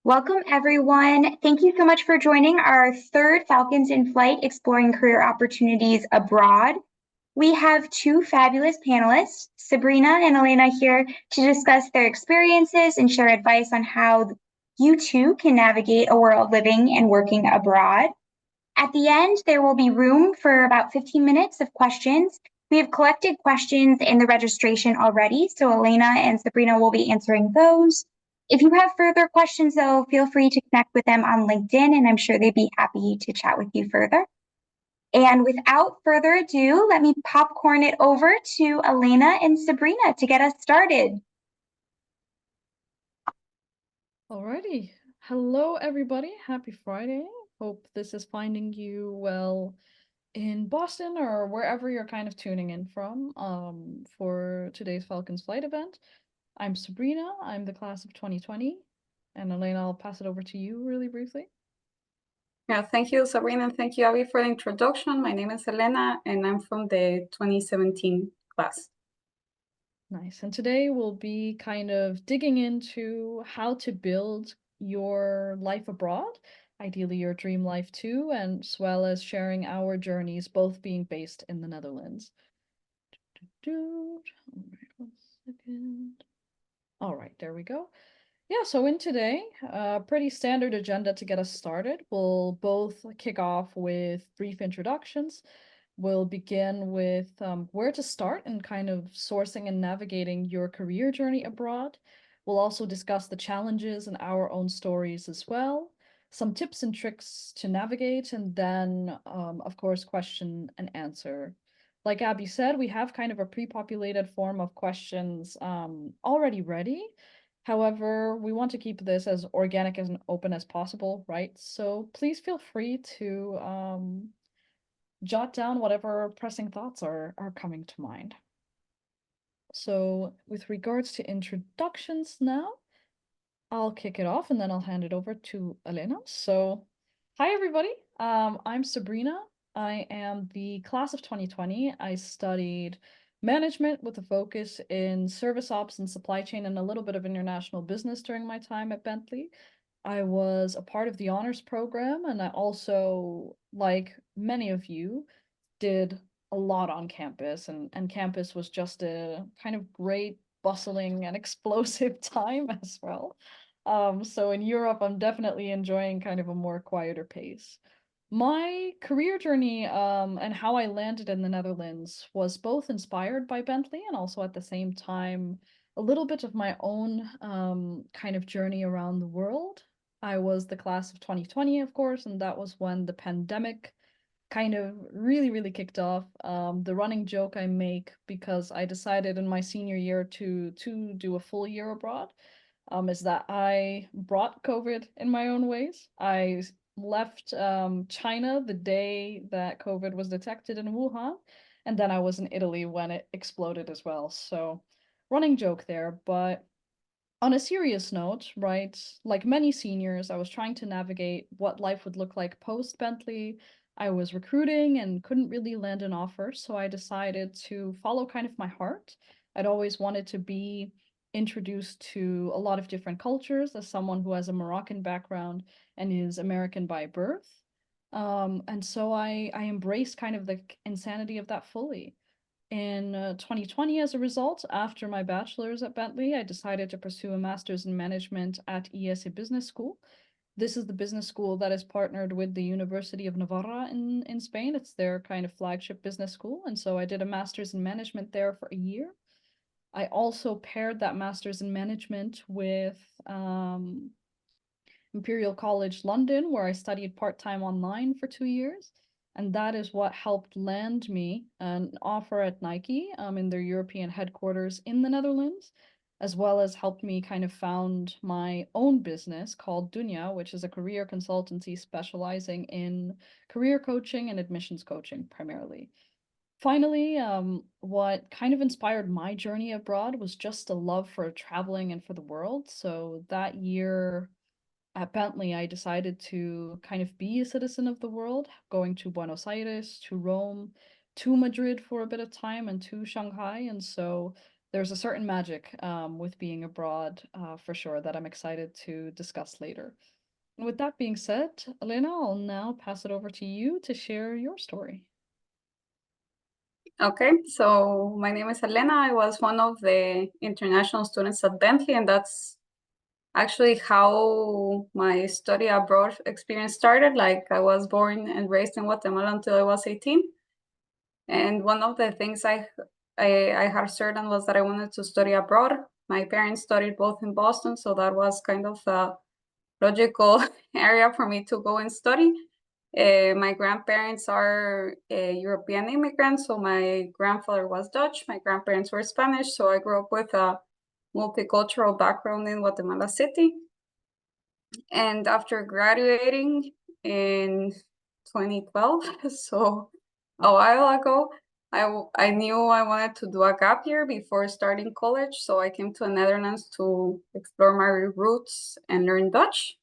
Welcome, everyone. Thank you so much for joining our third Falcons in Flight Exploring Career Opportunities Abroad. We have two fabulous panelists, Sabrina and Elena, here to discuss their experiences and share advice on how you too can navigate a world living and working abroad. At the end, there will be room for about 15 minutes of questions. We have collected questions in the registration already, so Elena and Sabrina will be answering those. If you have further questions, though, feel free to connect with them on LinkedIn, and I'm sure they'd be happy to chat with you further. And without further ado, let me popcorn it over to Elena and Sabrina to get us started. Alrighty. Hello, everybody. Happy Friday. Hope this is finding you well in Boston or wherever you're kind of tuning in from for today's Falcons flight event. I'm Sabrina. I'm the class of 2020. And Elena, I'll pass it over to you really briefly. Yeah, thank you, Sabrina, and thank you, Abby, for the introduction. My name is Elena, and I'm from the 2017 class. Nice. And today we'll be kind of digging into how to build your life abroad, ideally your dream life too, and as well as sharing our journeys, both being based in the Netherlands. All right, 1 second. All right, there we go. Yeah, so in today, pretty standard agenda to get us started. We'll both kick off with brief introductions. We'll begin with where to start and kind of sourcing and navigating your career journey abroad. We'll also discuss the challenges and our own stories as well, some tips and tricks to navigate, and then, of course, question and answer. Like Abby said, we have kind of a pre-populated form of questions already ready. However, we want to keep this as organic and open as possible, right? So please feel free to jot down whatever pressing thoughts are coming to mind. So with regards to introductions now, I'll kick it off and then I'll hand it over to Elena. So hi everybody, I'm Sabrina. I am the class of 2020. I studied management with a focus in service ops and supply chain and a little bit of international business during my time at Bentley. I was a part of the honors program, and I also, like many of you, did a lot on campus, and campus was just a kind of great, bustling, and explosive time as well. So in Europe, I'm definitely enjoying kind of a more quieter pace. My career journey and how I landed in the Netherlands was both inspired by Bentley and also at the same time a little bit of my own kind of journey around the world. I was the class of 2020, of course, and that was when the pandemic kind of really kicked off. The running joke I make because I decided in my senior year to do a full year abroad is that I brought COVID in my own ways. I left China the day that COVID was detected in Wuhan, and then I was in Italy when it exploded as well. So, running joke there, but on a serious note, right, like many seniors, I was trying to navigate what life would look like post Bentley. I was recruiting and couldn't really land an offer, so I decided to follow kind of my heart. I'd always wanted to be introduced to a lot of different cultures as someone who has a Moroccan background and is American by birth. And so I embraced kind of the insanity of that fully. In 2020, as a result, after my bachelor's at Bentley, I decided to pursue a master's in management at ESE Business School. This is the business school that is partnered with the University of Navarra in Spain. It's their kind of flagship business school. And so I did a master's in management there for a year. I also paired that master's in management with Imperial College London, where I studied part-time online for 2 years. And that is what helped land me an offer at Nike in their European headquarters in the Netherlands, as well as helped me kind of found my own business called Dunya, which is a career consultancy specializing in career coaching and admissions coaching primarily. Finally, what kind of inspired my journey abroad was just a love for traveling and for the world. So that year at Bentley, I decided to kind of be a citizen of the world, going to Buenos Aires, to Rome, to Madrid for a bit of time, and to Shanghai. And so there's a certain magic with being abroad for sure that I'm excited to discuss later. And with that being said, Elena, I'll now pass it over to you to share your story. Okay, so my name is Elena. I was one of the international students at Bentley, and that's actually how my study abroad experience started. Like, I was born and raised in Guatemala until I was 18. And one of the things I had certain was that I wanted to study abroad. My parents studied both in Boston, so that was kind of a logical area for me to go and study. My grandparents are European immigrants, so my grandfather was Dutch, my grandparents were Spanish, so I grew up with a multicultural background in Guatemala City. And after graduating in 2012, so a while ago, I knew I wanted to do a gap year before starting college, so I came to the Netherlands to explore my roots and learn Dutch.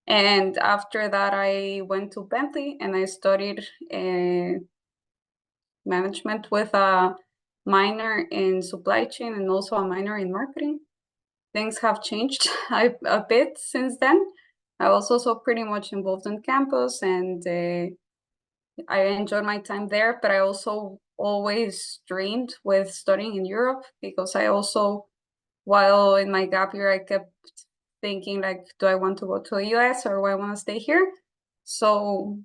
And after that, I went to Bentley and I studied management with a minor in supply chain and also a minor in marketing. Things have changed a bit since then. I was also pretty much involved on campus, and I enjoyed my time there, but I also always dreamed with studying in Europe, because I also, while in my gap year, I kept thinking, like, do I want to go to the US or do I want to stay here? So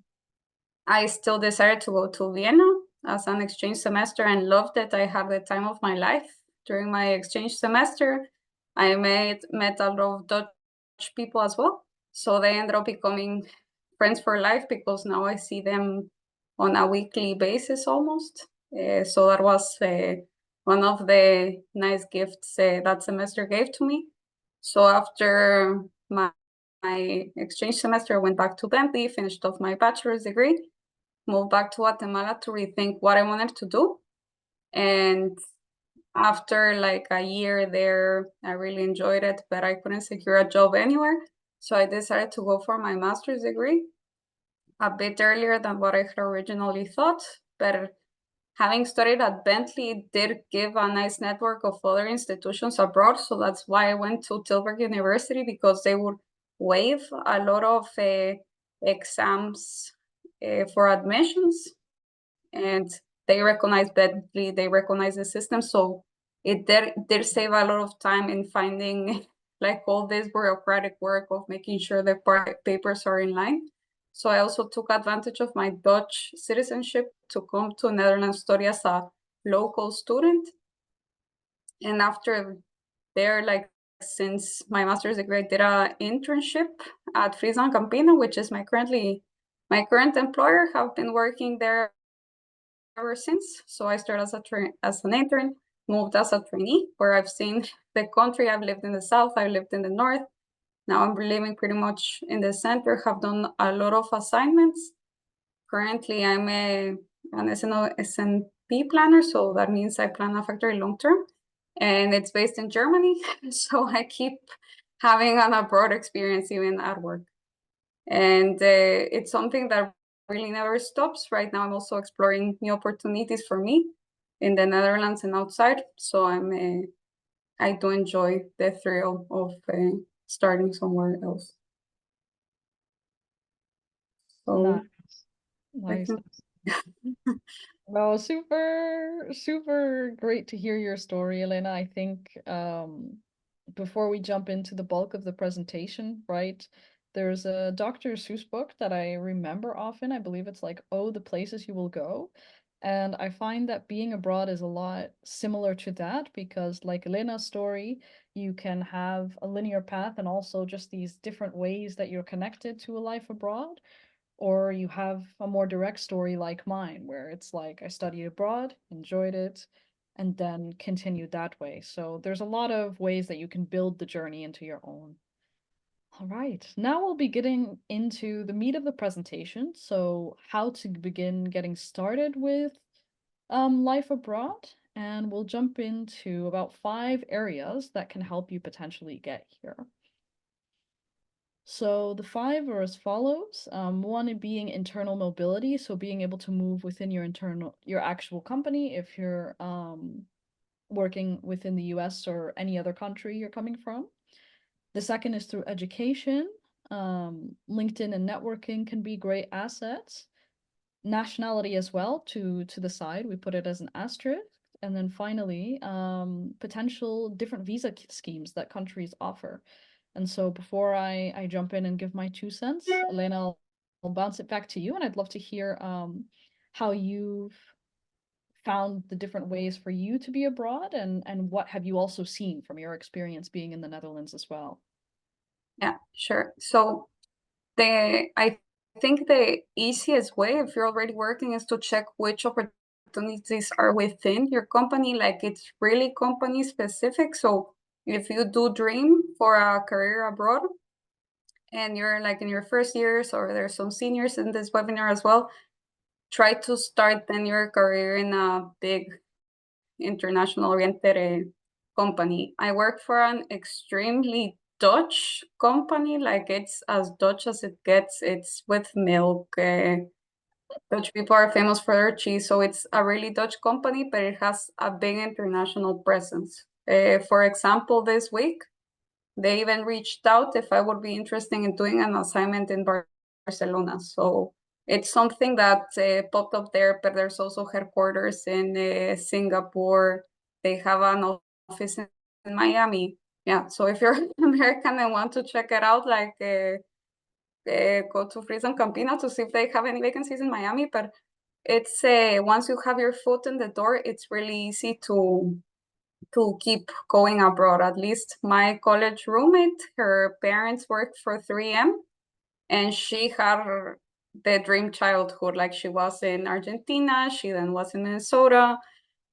I still decided to go to Vienna as an exchange semester and loved it. I had the time of my life during my exchange semester. I met a lot of Dutch people as well. So they ended up becoming friends for life, because now I see them on a weekly basis almost. So that was one of the nice gifts that semester gave to me. So after my exchange semester, I went back to Bentley, finished off my bachelor's degree, moved back to Guatemala to rethink what I wanted to do. And after like a year there, I really enjoyed it, but I couldn't secure a job anywhere. So I decided to go for my master's degree a bit earlier than what I had originally thought. But having studied at Bentley did give a nice network of other institutions abroad. So that's why I went to Tilburg University, because they would waive a lot of exams for admissions, and they recognize Bentley, they recognize the system. So it did save a lot of time in finding like all this bureaucratic work of making sure the papers are in line. So I also took advantage of my Dutch citizenship to come to Netherlands study as a local student. And after there, like, since my master's degree, I did an internship at Friesland Campina, which is my current employer. Have been working there ever since. So I started as an intern, moved as a trainee, where I've seen the country. I've lived in the south, I've lived in the north. Now I'm living pretty much in the center, have done a lot of assignments. Currently, I'm an S&P planner, so that means I plan a factory long term, and it's based in Germany. So I keep having an abroad experience even at work. And it's something that really never stops. Right now, I'm also exploring new opportunities for me in the Netherlands and outside. So I do enjoy the thrill of starting somewhere else. So Nice. Well, super, super great to hear your story, Elena. I think before we jump into the bulk of the presentation, right, there's a Dr. Seuss book that I remember often. I believe it's like, Oh, the Places You Will Go. And I find that being abroad is a lot similar to that, because like Elena's story, you can have a linear path and also just these different ways that you're connected to a life abroad. Or you have a more direct story like mine, where it's like I studied abroad, enjoyed it, and then continued that way. So there's a lot of ways that you can build the journey into your own. All right, now we'll be getting into the meat of the presentation. So how to begin getting started with life abroad. And we'll jump into about 5 areas that can help you potentially get here. So the 5 are as follows. One being internal mobility, so being able to move within your actual company if you're working within the US or any other country you're coming from. The second is through education. LinkedIn and networking can be great assets. Nationality as well, to the side, we put it as an asterisk. And then finally, potential different visa schemes that countries offer. And so before I jump in and give my 2 cents, Elena, I'll bounce it back to you, and I'd love to hear how you've found the different ways for you to be abroad, and what have you also seen from your experience being in the Netherlands as well? Yeah, sure. So I think the easiest way, if you're already working, is to check which opportunities are within your company. Like, it's really company specific. So if you do dream for a career abroad and you're like in your first years, or there's some seniors in this webinar as well, try to start then your career in a big international oriented company. I work for an extremely Dutch company, like it's as Dutch as it gets. It's with milk. Dutch people are famous for their cheese, so it's a really Dutch company, but it has a big international presence. For example, this week, they even reached out if I would be interested in doing an assignment in Barcelona. So it's something that popped up there, but there's also headquarters in Singapore. They have an office in Miami. Yeah, so if you're American and want to check it out, like go to Freedom Campina to see if they have any vacancies in Miami. But it's once you have your foot in the door, it's really easy to keep going abroad. At least my college roommate, her parents worked for 3M, and she had the dream childhood. Like, she was in Argentina, she then was in Minnesota,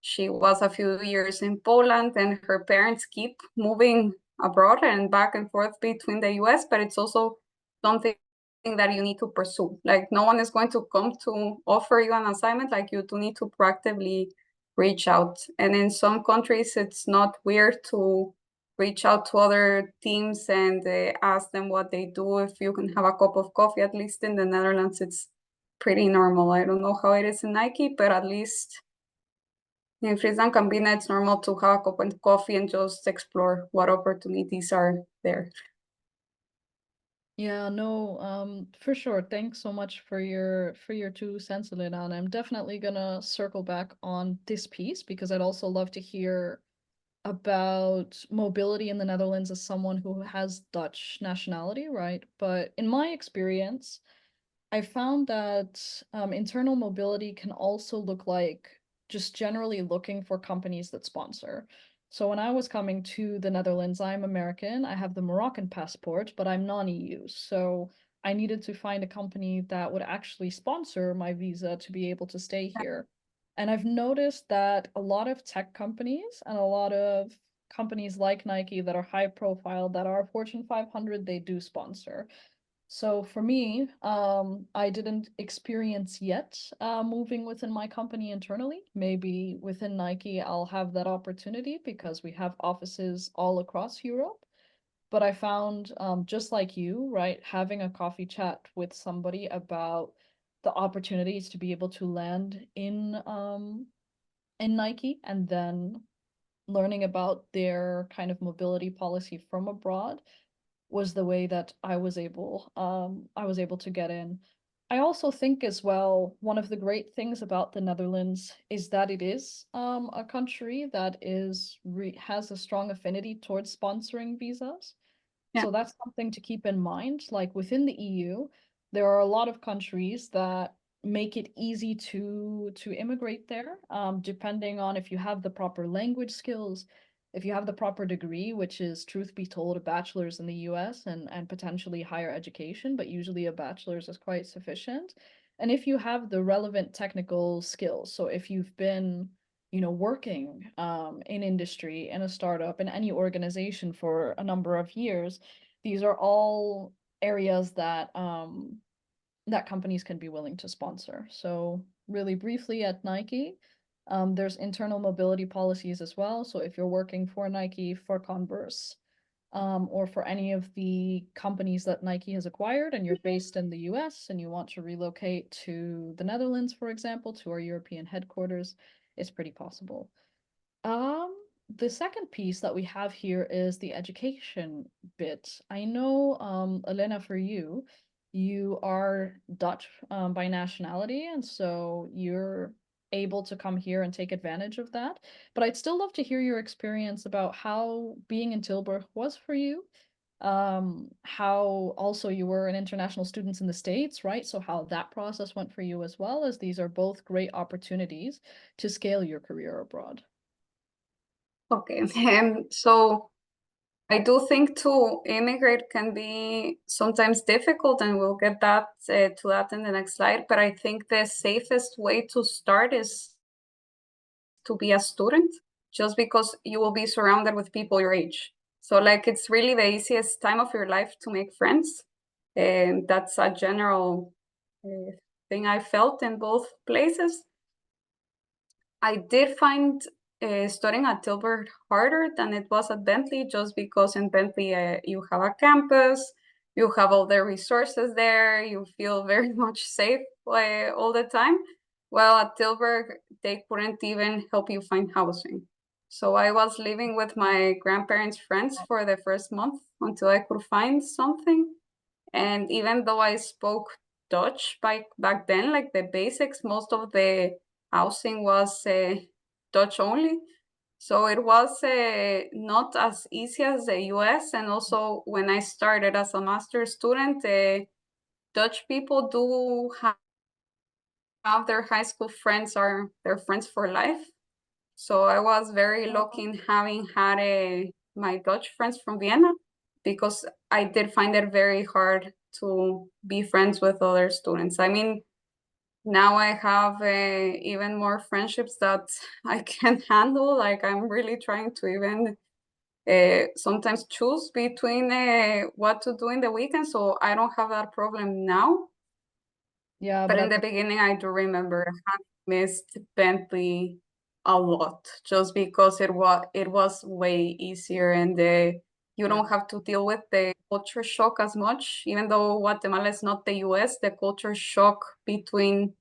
she was a few years in Poland, and her parents keep moving abroad and back and forth between the US, but it's also something that you need to pursue. Like, no one is going to come to offer you an assignment. Like, you do need to proactively reach out. And in some countries, it's not weird to reach out to other teams and ask them what they do. If you can have a cup of coffee, at least in the Netherlands, it's pretty normal. I don't know how it is in Nike, but at least in Friesland Campina, it's normal to have a cup of coffee and just explore what opportunities are there. Yeah, no, for sure. Thanks so much for your 2 cents, Elena. And I'm definitely gonna circle back on this piece, because I'd also love to hear about mobility in the Netherlands as someone who has Dutch nationality, right? But in my experience, I found that internal mobility can also look like just generally looking for companies that sponsor. So when I was coming to the Netherlands, I'm American, I have the Moroccan passport, but I'm non-EU. So I needed to find a company that would actually sponsor my visa to be able to stay here. And I've noticed that a lot of tech companies and a lot of companies like Nike that are high profile, that are Fortune 500, they do sponsor. So for me, I didn't experience yet moving within my company internally. Maybe within Nike, I'll have that opportunity because we have offices all across Europe. But I found, just like you, right, having a coffee chat with somebody about the opportunities to be able to land in Nike, and then learning about their kind of mobility policy from abroad was the way that I was able to get in. I also think as well, one of the great things about the Netherlands is that it is a country that has a strong affinity towards sponsoring visas. Yeah. So that's something to keep in mind. Like, within the EU, there are a lot of countries that make it easy to immigrate there, depending on if you have the proper language skills, if you have the proper degree, which is, truth be told, a bachelor's in the US, and potentially higher education, but usually a bachelor's is quite sufficient. And if you have the relevant technical skills, so if you've been, working in industry, in a startup, in any organization for a number of years, these are all areas that that companies can be willing to sponsor. So really briefly, at Nike, there's internal mobility policies as well. So if you're working for Nike, for Converse, or for any of the companies that Nike has acquired, and you're based in the US and you want to relocate to the Netherlands, for example, to our European headquarters, it's pretty possible. the second piece that we have here is the education bit. I know, Elena, for you, you are Dutch by nationality, and so you're able to come here and take advantage of that. But I'd still love to hear your experience about how being in Tilburg was for you. How also you were an international student in the States, right? So how that process went for you as well, as these are both great opportunities to scale your career abroad. Okay, so I do think to immigrate can be sometimes difficult, and we'll get that to that in the next slide. But I think the safest way to start is to be a student, just because you will be surrounded with people your age. So like it's really the easiest time of your life to make friends, and that's a general thing I felt in both places. I did find studying at Tilburg harder than it was at Bentley, just because in Bentley you have a campus, you have all the resources there, you feel very much safe all the time. Well, at Tilburg, they couldn't even help you find housing. So I was living with my grandparents' friends for the first month until I could find something. And even though I spoke Dutch back then, like the basics, most of the housing was Dutch only. So it was not as easy as the US. And also, when I started as a master's student, Dutch people do have their high school friends are their friends for life. So I was very lucky in having had my Dutch friends from Vienna, because I did find it very hard to be friends with other students. I mean, now I have even more friendships that I can handle. Like I'm really trying to even sometimes choose between what to do in the weekend. So I don't have that problem now. Yeah, But but in at the beginning, I do remember having missed Bentley a lot, just because it was way easier, and you don't have to deal with the culture shock as much. Even though Guatemala is not the US, the culture shock between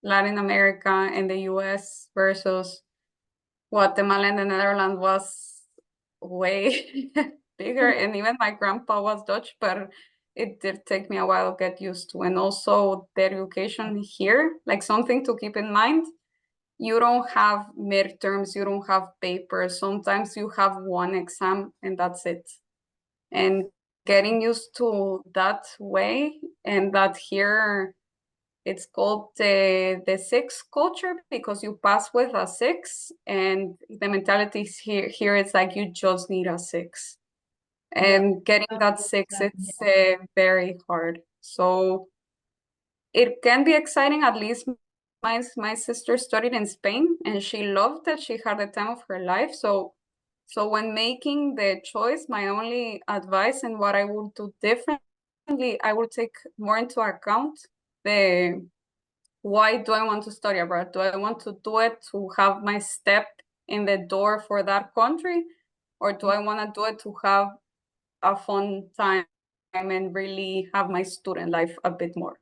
Latin America and the US versus Guatemala and the Netherlands was way bigger. And even my grandpa was Dutch, but it did take me a while to get used to. And also the education here, like something to keep in mind, you don't have midterms, you don't have papers. Sometimes you have one exam and that's it. And getting used to that way, and that here it's called the six culture, because you pass with a six, and the mentality here it's like you just need a six. And getting that six, it's very hard. So it can be exciting. At least my sister studied in Spain and she loved it. She had the time of her life. So when making the choice, my only advice and what I would do differently, I would take more into account the why do I want to study abroad? Do I want to do it to have my step in the door for that country? Or do I want to do it to have a fun time and really have my student life a bit more?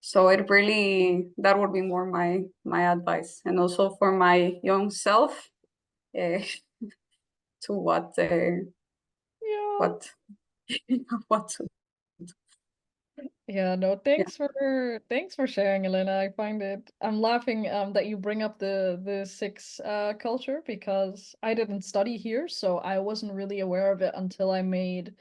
So it really, that would be more my advice. And also for my young self, uh, to what yeah. what what to Yeah, no, yeah. thanks for sharing, Elena. I find it I'm laughing that you bring up the six culture, because I didn't study here, so I wasn't really aware of it until I made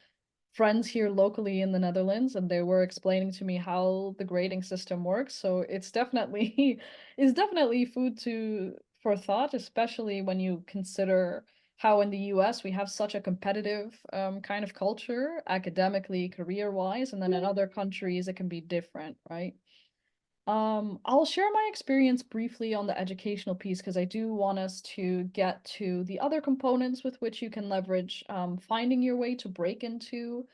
friends here locally in the Netherlands, and they were explaining to me how the grading system works. So it's definitely it's definitely food to for thought, especially when you consider how in the US we have such a competitive kind of culture, academically, career-wise, and then in other countries it can be different, right? I'll share my experience briefly on the educational piece, because I do want us to get to the other components with which you can leverage finding your way to break into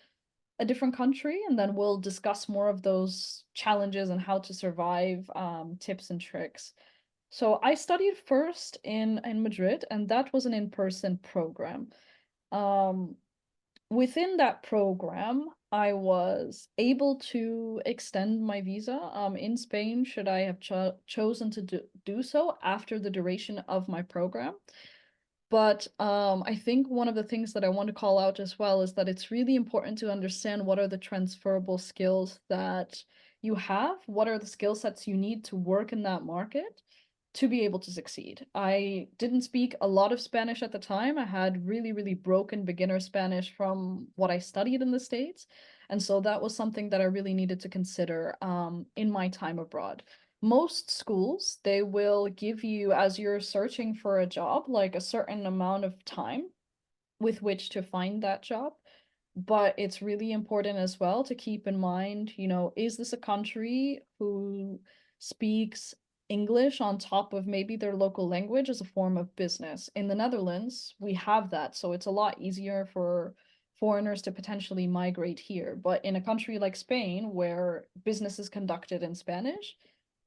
a different country, and then we'll discuss more of those challenges and how to survive, tips and tricks. So I studied first in Madrid, and that was an in-person program. Um, Within that program, I was able to extend my visa in Spain, should I have chosen to do so after the duration of my program. But I think one of the things that I want to call out as well is that it's really important to understand what are the transferable skills that you have, what are the skill sets you need to work in that market to be able to succeed. I didn't speak a lot of Spanish at the time. I had really, really broken beginner Spanish from what I studied in the States. And so that was something that I really needed to consider in my time abroad. Most schools, they will give you, as you're searching for a job, like a certain amount of time with which to find that job. But it's really important as well to keep in mind, you know, is this a country who speaks English on top of maybe their local language as a form of business? In the Netherlands, we have that, so it's a lot easier for foreigners to potentially migrate here. But in a country like Spain, where business is conducted in Spanish,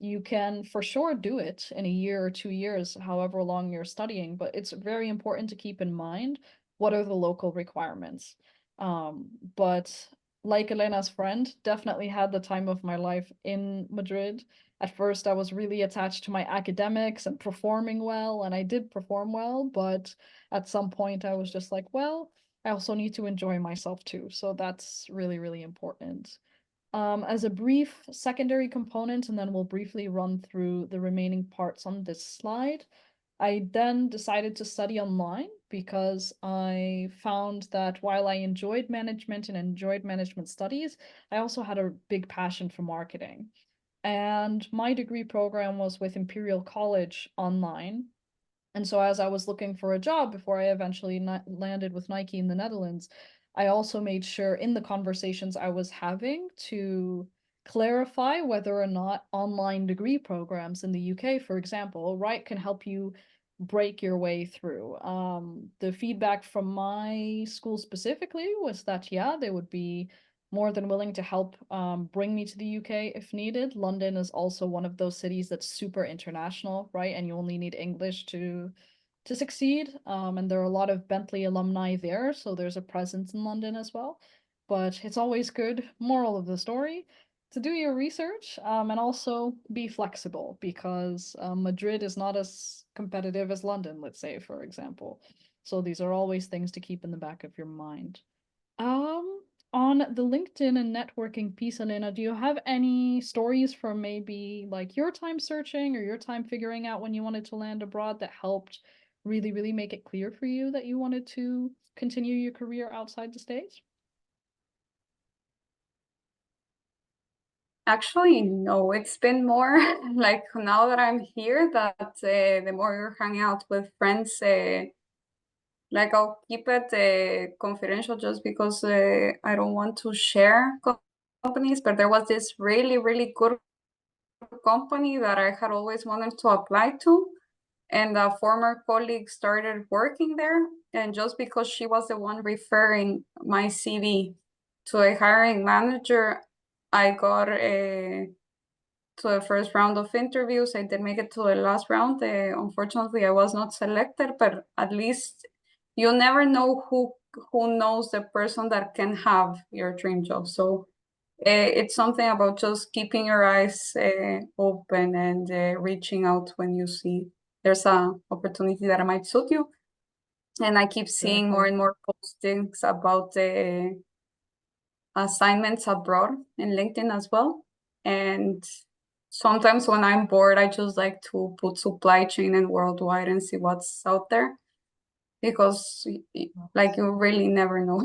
you can for sure do it in a year or 2 years, however long you're studying, but it's very important to keep in mind what are the local requirements. But like Elena's friend, definitely had the time of my life in Madrid. At first, I was really attached to my academics and performing well, and I did perform well, but at some point I was just like, well, I also need to enjoy myself too. So that's really, really important. As a brief secondary component, and then we'll briefly run through the remaining parts on this slide. I then decided to study online because I found that while I enjoyed management and enjoyed management studies, I also had a big passion for marketing. And my degree program was with Imperial College online. And so as I was looking for a job before I eventually landed with Nike in the Netherlands, I also made sure in the conversations I was having to clarify whether or not online degree programs in the UK, for example, right, can help you break your way through. The feedback from my school specifically was that, yeah, they would be more than willing to help bring me to the UK if needed. London is also one of those cities that's super international, right? And you only need English to succeed. And there are a lot of Bentley alumni there, so there's a presence in London as well. But it's always good, moral of the story, to do your research and also be flexible because Madrid is not as competitive as London, let's say, for example. So these are always things to keep in the back of your mind. Um, on the LinkedIn and networking piece, Elena, do you have any stories from maybe like your time searching or your time figuring out when you wanted to land abroad that helped really, really make it clear for you that you wanted to continue your career outside the States? Actually, no, it's been more like now that I'm here that the more you're hanging out with friends, like I'll keep it confidential just because I don't want to share companies, but there was this really, really good company that I had always wanted to apply to. And a former colleague started working there. And just because she was the one referring my CV to a hiring manager, I got to the first round of interviews. I did make it to the last round. Unfortunately, I was not selected, but at least you never know who knows the person that can have your dream job. So it's something about just keeping your eyes open and reaching out when you see there's an opportunity that might suit you. And I keep seeing more and more postings about the assignments abroad in LinkedIn as well. And sometimes when I'm bored, I just like to put supply chain and worldwide and see what's out there because like you really never know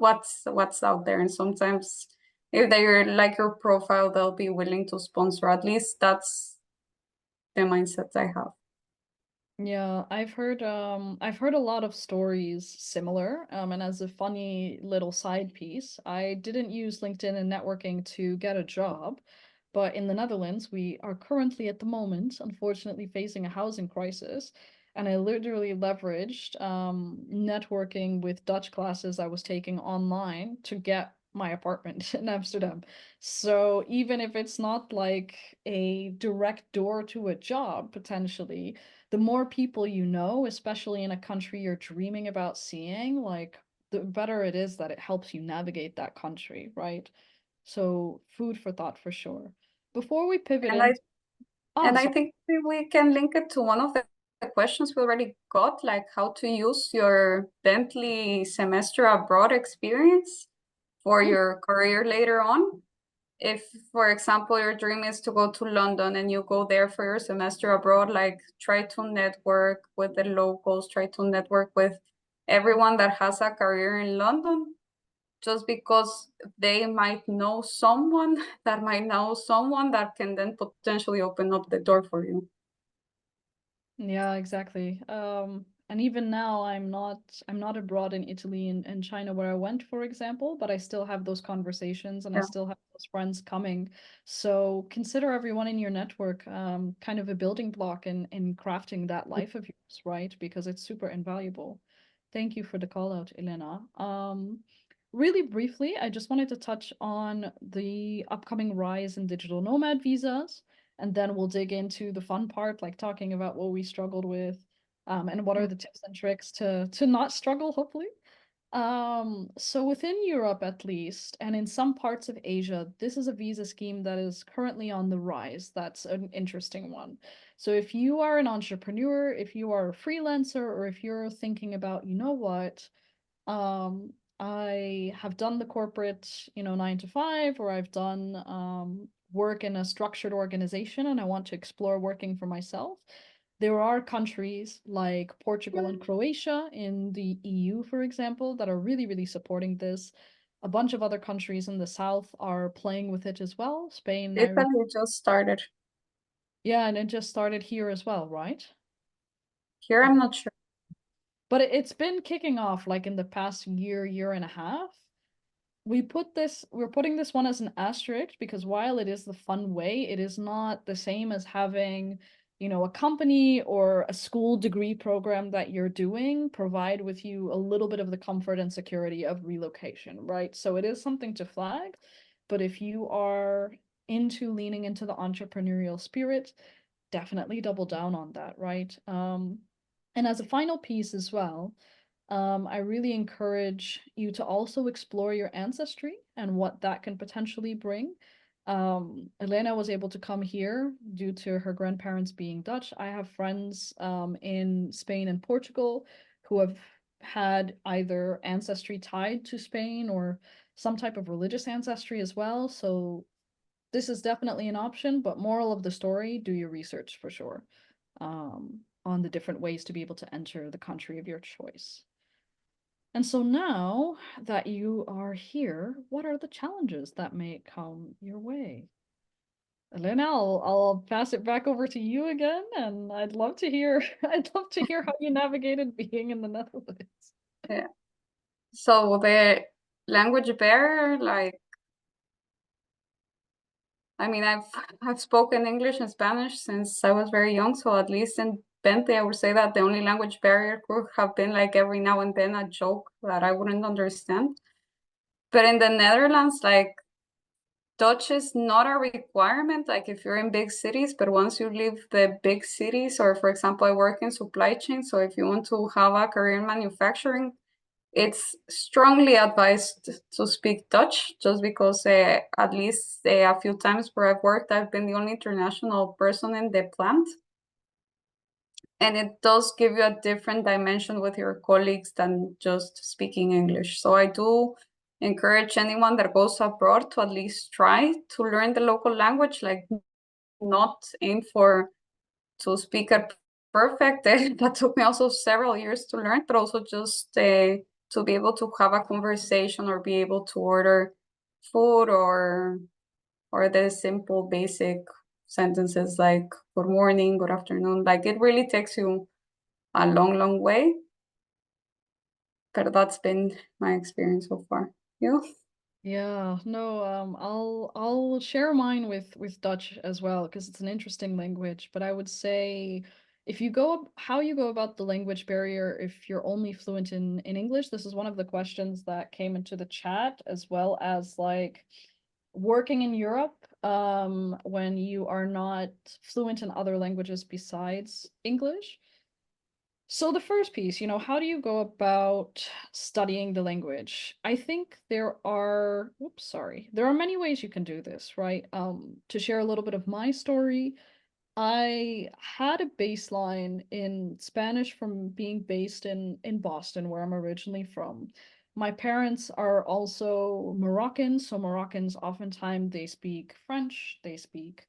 what's out there. And sometimes if they like your profile, they'll be willing to sponsor. At least that's the mindset I have. Yeah, I've heard a lot of stories similar. And as a funny little side piece, I didn't use LinkedIn and networking to get a job, but in the Netherlands, we are currently at the moment, unfortunately, facing a housing crisis. And I literally leveraged networking with Dutch classes I was taking online to get my apartment in Amsterdam. So even if it's not like a direct door to a job, potentially, the more people you know, especially in a country you're dreaming about seeing, like the better it is that it helps you navigate that country, right? So food for thought for sure. Before we pivot And in, I oh, and I sorry. think we can link it to one of the questions we already got, like how to use your Bentley semester abroad experience for your career later on. If, for example, your dream is to go to London and you go there for your semester abroad, like try to network with the locals, try to network with everyone that has a career in London, just because they might know someone that might know someone that can then potentially open up the door for you. Yeah, exactly. And even now I'm not abroad in Italy and China where I went, for example, but I still have those conversations and I Yeah. still have those friends coming. So consider everyone in your network kind of a building block in crafting that life of yours, right? Because it's super invaluable. Thank you for the call out, Elena. Really briefly, I just wanted to touch on the upcoming rise in digital nomad visas. And then we'll dig into the fun part, like talking about what we struggled with, and what are the tips and tricks to not struggle, hopefully. So within Europe at least, and in some parts of Asia, this is a visa scheme that is currently on the rise. That's an interesting one. So if you are an entrepreneur, if you are a freelancer, or if you're thinking about, you know what, I have done the corporate, 9 to 5, or I've done work in a structured organization and I want to explore working for myself. There are countries like Portugal and Croatia in the EU, for example, that are really, really supporting this. A bunch of other countries in the south are playing with it as well. Spain, Italy just started. yeah, and it just started here as well, right? Here, I'm not sure. But it's been kicking off like in the past year, year and a half. We're putting this one as an asterisk because while it is the fun way, it is not the same as having, a company or a school degree program that you're doing provide with you a little bit of the comfort and security of relocation, right? So it is something to flag, but if you are into leaning into the entrepreneurial spirit, definitely double down on that, right? And as a final piece as well, I really encourage you to also explore your ancestry and what that can potentially bring. Elena was able to come here due to her grandparents being Dutch. I have friends in Spain and Portugal who have had either ancestry tied to Spain or some type of religious ancestry as well. So this is definitely an option, but moral of the story, do your research for sure on the different ways to be able to enter the country of your choice. And so now that you are here, what are the challenges that may come your way? Elena, I'll pass it back over to you again, and I'd love to hear I'd love to hear how you navigated being in the Netherlands. Yeah. So the language barrier, like, I mean, I've spoken English and Spanish since I was very young, so at least in Bentley, I would say that the only language barrier could have been like every now and then a joke that I wouldn't understand. But in the Netherlands, like, Dutch is not a requirement, like if you're in big cities, but once you leave the big cities, or for example, I work in supply chain, so if you want to have a career in manufacturing, it's strongly advised to speak Dutch, just because at least a few times where I've worked, I've been the only international person in the plant. And it does give you a different dimension with your colleagues than just speaking English. So I do encourage anyone that goes abroad to at least try to learn the local language, like not aim for to speak it perfect. That took me also several years to learn, but also just to be able to have a conversation or be able to order food or the simple basic sentences like good morning, good afternoon. Like it really takes you a long, long way. But that's been my experience so far. You? Yeah, no, I'll share mine with Dutch as well because it's an interesting language, but I would say if you go how you go about the language barrier if you're only fluent in English, this is one of the questions that came into the chat as well as like working in Europe when you are not fluent in other languages besides English. So the first piece, how do you go about studying the language? I think there are, oops, sorry. There are many ways you can do this, right? To share a little bit of my story, I had a baseline in Spanish from being based in Boston, where I'm originally from. My parents are also Moroccan, so Moroccans oftentimes they speak French, they speak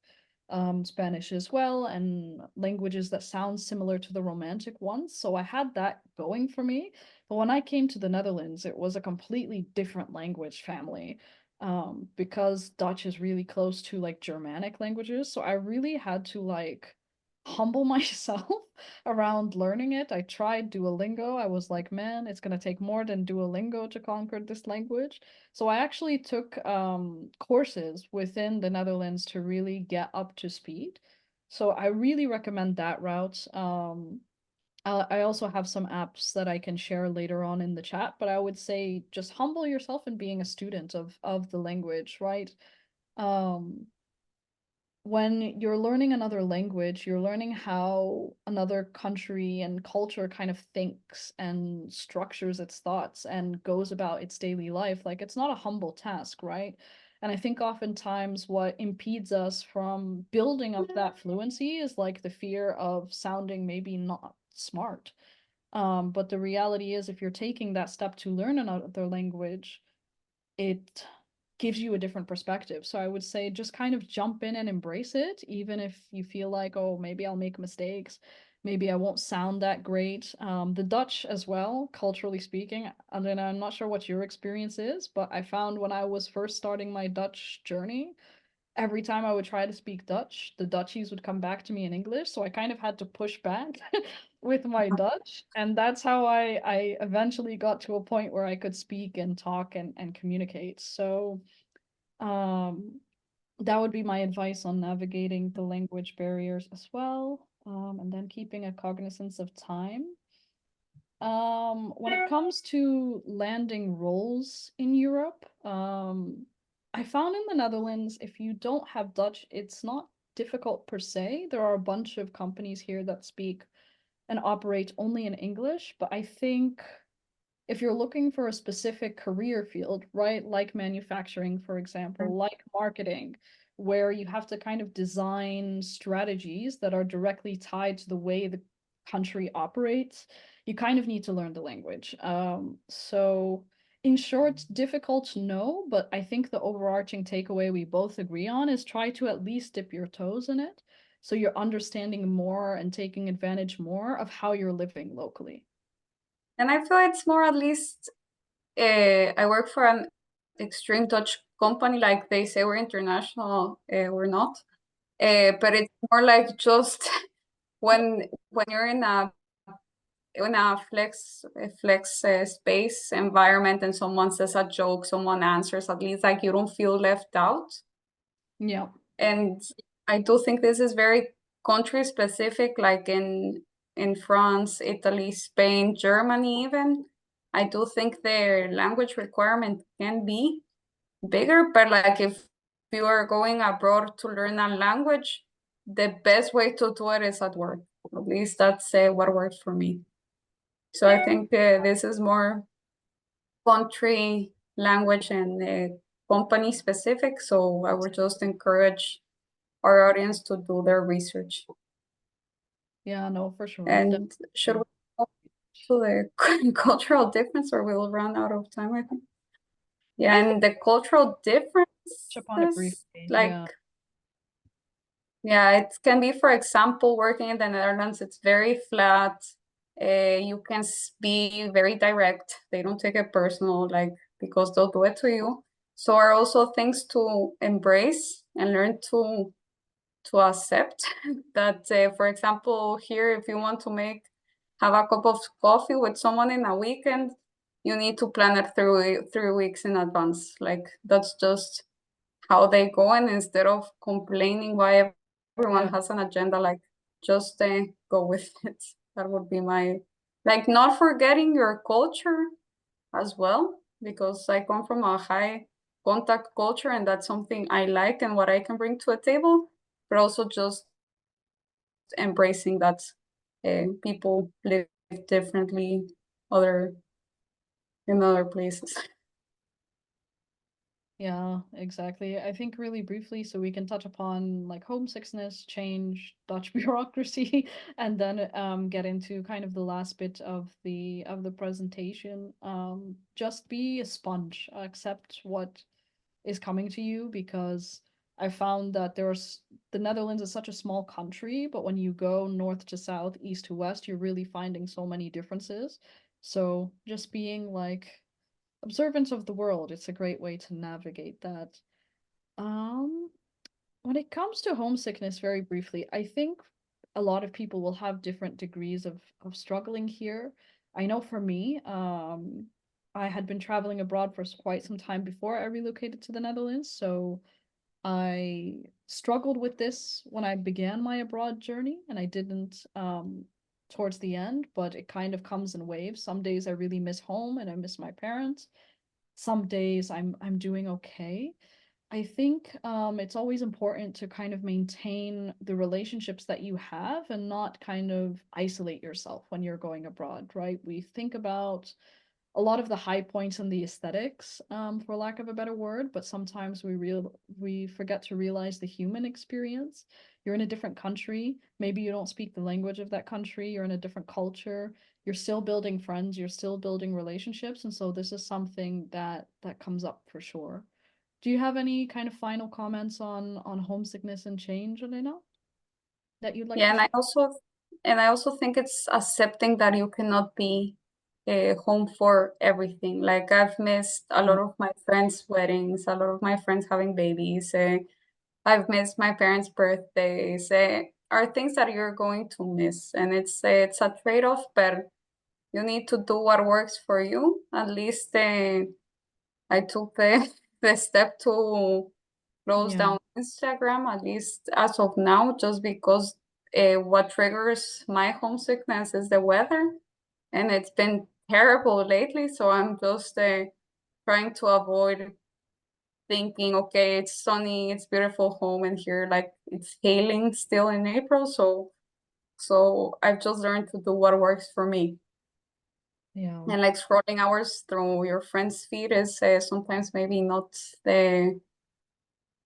Spanish as well, and languages that sound similar to the Romantic ones. So I had that going for me. But when I came to the Netherlands, it was a completely different language family because Dutch is really close to like Germanic languages. So I really had to like humble myself around learning it. I tried Duolingo. I was like, man, it's gonna take more than Duolingo to conquer this language. So I actually took courses within the Netherlands to really get up to speed. So I really recommend that route. I also have some apps that I can share later on in the chat, but I would say just humble yourself in being a student of the language, right? Um, when you're learning another language, you're learning how another country and culture kind of thinks and structures its thoughts and goes about its daily life. Like it's not a humble task, right? And I think oftentimes what impedes us from building up that fluency is like the fear of sounding maybe not smart. But the reality is, if you're taking that step to learn another language, it gives you a different perspective. So I would say just kind of jump in and embrace it, even if you feel like, oh, maybe I'll make mistakes. Maybe I won't sound that great. The Dutch as well, culturally speaking, and then I'm not sure what your experience is, but I found when I was first starting my Dutch journey, every time I would try to speak Dutch, the Dutchies would come back to me in English. So I kind of had to push back with my Dutch. And that's how I eventually got to a point where I could speak and talk and communicate. So um, that would be my advice on navigating the language barriers as well. And then keeping a cognizance of time. When it comes to landing roles in Europe, I found in the Netherlands, if you don't have Dutch, it's not difficult per se. There are a bunch of companies here that speak and operate only in English, but I think if you're looking for a specific career field, right, like manufacturing, for example, like marketing, where you have to kind of design strategies that are directly tied to the way the country operates, you kind of need to learn the language. So, in short, difficult, no, but I think the overarching takeaway we both agree on is try to at least dip your toes in it. So you're understanding more and taking advantage more of how you're living locally. And I feel it's more at least, I work for an extreme Dutch company, like they say we're international, we're not. But it's more like just when you're in a flex space environment and someone says a joke, someone answers, at least like you don't feel left out. Yeah. And I do think this is very country specific, like in France, Italy, Spain, Germany even. I do think their language requirement can be bigger, but like if you are going abroad to learn a language, the best way to do it is at work. At least that's what works for me. So I think this is more country, language, and company specific. So I would just encourage our audience to do their research. Yeah, no, for sure. And should we go to the cultural difference, or we'll run out of time, I think? Yeah, and the cultural Touch upon it differences, briefly. like, yeah, it can be, for example, working in the Netherlands, it's very flat. You can be very direct. They don't take it personal, like, because they'll do it to you. So are also things to embrace and learn to accept that, for example, here, if you want to have a cup of coffee with someone in a weekend, you need to plan it 3 weeks in advance. Like, that's just how they go. And instead of complaining why everyone has an agenda, like, just go with it. That would be my, like, not forgetting your culture as well, because I come from a high contact culture, and that's something I like and what I can bring to a table, but also just embracing that people live differently in other places. Yeah, exactly. I think really briefly, so we can touch upon like homesickness, change, Dutch bureaucracy, and then get into kind of the last bit of the presentation. Just be a sponge, accept what is coming to you, because I found that the Netherlands is such a small country, but when you go north to south, east to west, you're really finding so many differences. So just being like observance of the world, it's a great way to navigate that. Um, when it comes to homesickness, very briefly, I think a lot of people will have different degrees of struggling here. I know for me, I had been traveling abroad for quite some time before I relocated to the Netherlands, so I struggled with this when I began my abroad journey, and I didn't towards the end, but it kind of comes in waves. Some days I really miss home and I miss my parents. Some days I'm doing okay. I think it's always important to kind of maintain the relationships that you have and not kind of isolate yourself when you're going abroad, right? We think about a lot of the high points and the aesthetics, for lack of a better word, but sometimes we forget to realize the human experience. You're in a different country. Maybe you don't speak the language of that country. You're in a different culture. You're still building friends. You're still building relationships, and so this is something that comes up for sure. Do you have any kind of final comments on homesickness and change, Elena, that you'd like Yeah, to share? and I also think it's accepting that you cannot be home for everything. Like I've missed a Yeah. lot of my friends' weddings, a lot of my friends having babies. I've missed my parents' birthdays. Are things that you're going to miss, and it's a trade-off, but you need to do what works for you. At least I took the the step to close Yeah. down Instagram, at least as of now, just because what triggers my homesickness is the weather, and it's been terrible lately. So I'm just trying to avoid thinking, okay, it's sunny, it's beautiful home, and here like it's hailing still in April. So I've just learned to do what works for me. Yeah. And like scrolling hours through your friend's feed is sometimes maybe not the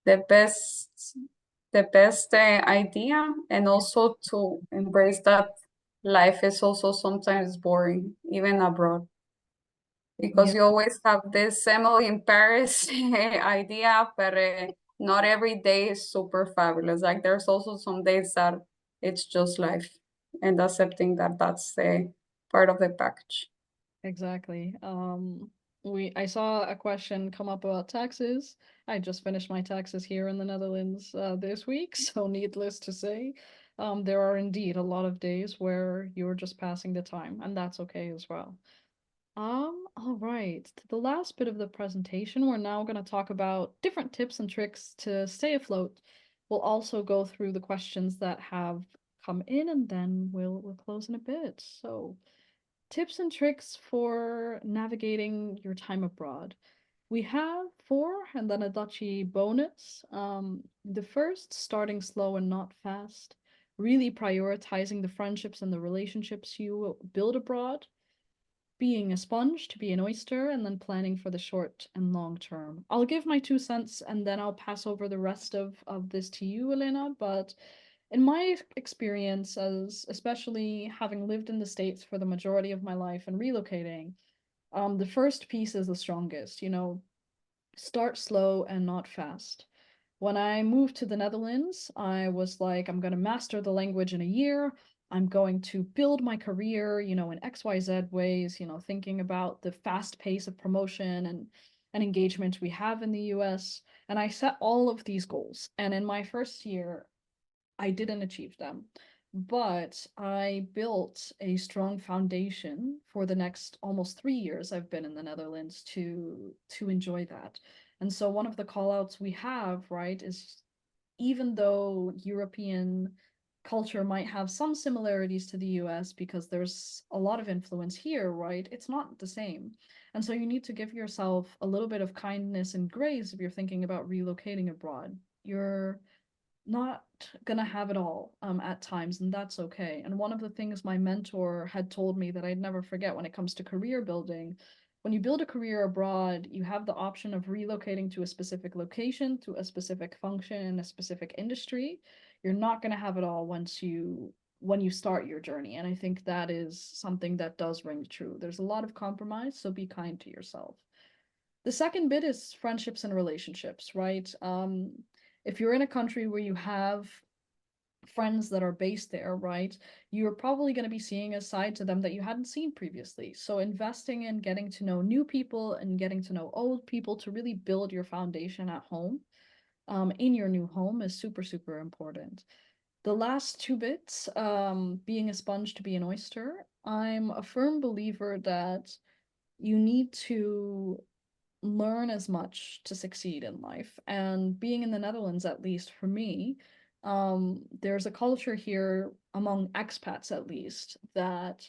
the best the best idea, and also to embrace that life is also sometimes boring even abroad, Yeah. because you always have this Emily in Paris idea, but not every day is super fabulous. Like there's also some days that it's just life, and accepting that that's part of the package. Exactly. I saw a question come up about taxes. I just finished my taxes here in the Netherlands this week, so needless to say, there are indeed a lot of days where you're just passing the time, and that's okay as well. All right. To the last bit of the presentation, we're now going to talk about different tips and tricks to stay afloat. We'll also go through the questions that have come in, and then we'll close in a bit. So, tips and tricks for navigating your time abroad. We have four and then a Dutchy bonus. The first, starting slow and not fast, really prioritizing the friendships and the relationships you build abroad, being a sponge to be an oyster, and then planning for the short and long term. I'll give my 2 cents and then I'll pass over the rest of this to you, Elena. But in my experience, as especially having lived in the States for the majority of my life and relocating, the first piece is the strongest. Start slow and not fast. When I moved to the Netherlands, I was like, I'm going to master the language in a year. I'm going to build my career, in XYZ ways, thinking about the fast pace of promotion and engagement we have in the US. And I set all of these goals. And in my first year, I didn't achieve them, but I built a strong foundation for the next almost 3 years I've been in the Netherlands to enjoy that. And so one of the call outs we have, right, is even though European culture might have some similarities to the US because there's a lot of influence here, right? It's not the same. And so you need to give yourself a little bit of kindness and grace if you're thinking about relocating abroad. You're not gonna have it all at times, and that's okay. And one of the things my mentor had told me that I'd never forget when it comes to career building when you build a career abroad, you have the option of relocating to a specific location, to a specific function in a specific industry. You're not going to have it all when you start your journey. And I think that is something that does ring true. There's a lot of compromise, so be kind to yourself. The second bit is friendships and relationships, right? If you're in a country where you have friends that are based there, right, you're probably going to be seeing a side to them that you hadn't seen previously. So investing in getting to know new people and getting to know old people to really build your foundation at home, in your new home, is super, super important. The last two bits, being a sponge to be an oyster, I'm a firm believer that you need to learn as much to succeed in life. And being in the Netherlands, at least for me, there's a culture here among expats, at least, that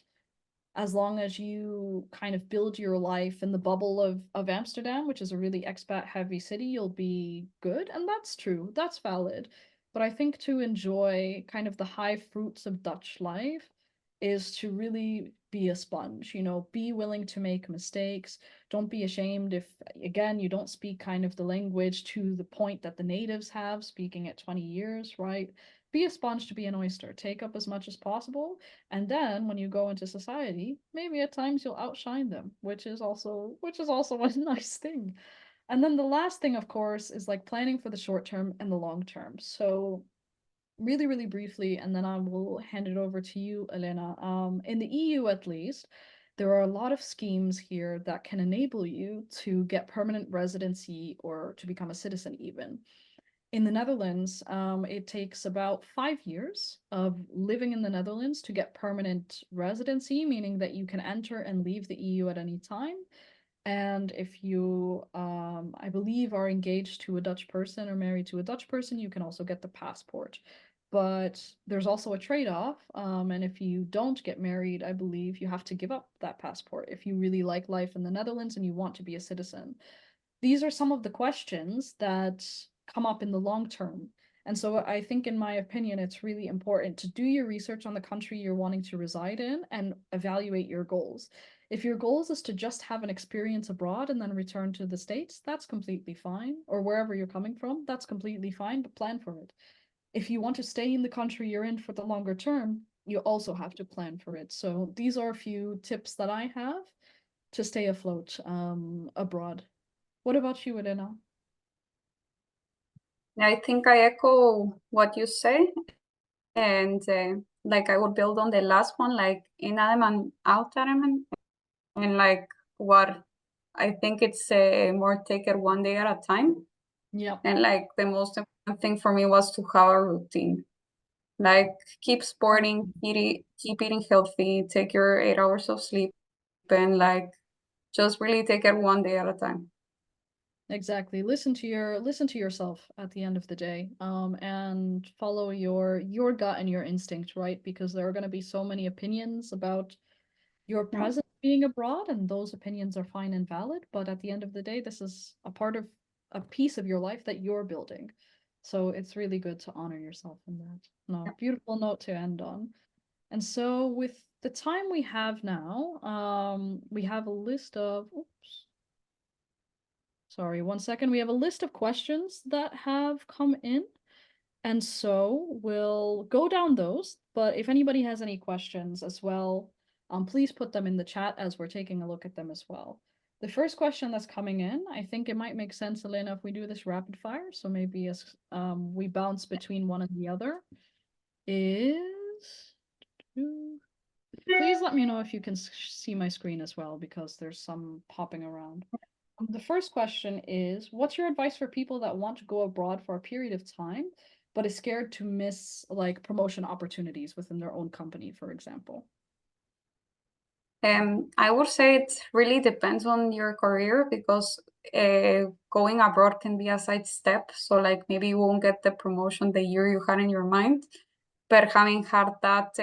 as long as you kind of build your life in the bubble of Amsterdam, which is a really expat heavy city, you'll be good. And that's true, that's valid. But I think to enjoy kind of the high fruits of Dutch life is to really be a sponge, be willing to make mistakes. Don't be ashamed if, again, you don't speak kind of the language to the point that the natives have, speaking at 20 years, right? Be a sponge to be an oyster. Take up as much as possible. And then when you go into society, maybe at times you'll outshine them, which is also a nice thing. And then the last thing, of course, is like planning for the short term and the long term. So really, really briefly, and then I will hand it over to you, Elena. In the EU, at least, there are a lot of schemes here that can enable you to get permanent residency or to become a citizen even. In the Netherlands, it takes about 5 years of living in the Netherlands to get permanent residency, meaning that you can enter and leave the EU at any time. And if you, I believe, are engaged to a Dutch person or married to a Dutch person, you can also get the passport. But there's also a trade-off. And if you don't get married, I believe you have to give up that passport if you really like life in the Netherlands and you want to be a citizen. These are some of the questions that come up in the long term. And so I think, in my opinion, it's really important to do your research on the country you're wanting to reside in and evaluate your goals. If your goals is to just have an experience abroad and then return to the States, that's completely fine. Or wherever you're coming from, that's completely fine, but plan for it. If you want to stay in the country you're in for the longer term, you also have to plan for it. So these are a few tips that I have to stay afloat abroad. What about you, Elena? I think I echo what you say, and like I would build on the last one, like in-adem and out-adem, and like what I think it's more take it one day at a time. Yeah. And like the most important thing for me was to have a routine. Like keep sporting, keep eating healthy, take your 8 hours of sleep, and like just really take it one day at a time. Exactly. Listen to yourself at the end of the day, and follow your gut and your instinct, right? Because there are going to be so many opinions about your Yeah. presence being abroad, and those opinions are fine and valid. But at the end of the day, this is a piece of your life that you're building. So it's really good to honor yourself in that. No, beautiful note to end on. And so with the time we have now, we have a list of, oops. Sorry, one second. We have a list of questions that have come in. And so we'll go down those. But if anybody has any questions as well, please put them in the chat as we're taking a look at them as well. The first question that's coming in, I think it might make sense, Elena, if we do this rapid fire. So maybe as we bounce between one and the other, is... Please let me know if you can see my screen as well, because there's some popping around. The first question is, what's your advice for people that want to go abroad for a period of time, but is scared to miss like promotion opportunities within their own company, for example? I would say it really depends on your career, because going abroad can be a side step. So like maybe you won't get the promotion the year you had in your mind, but having had that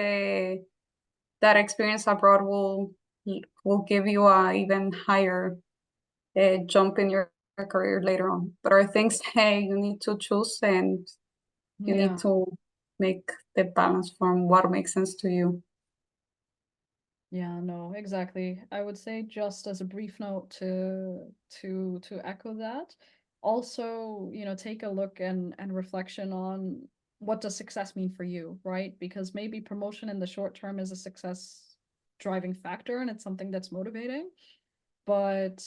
experience abroad will give you a even higher jump in your career later on. But I think you need to choose, and you need to make the balance from what makes sense to you. Yeah, no, exactly. I would say just as a brief note to echo that. Also, take a look and reflection on what does success mean for you, right? Because maybe promotion in the short term is a success driving factor and it's something that's motivating. But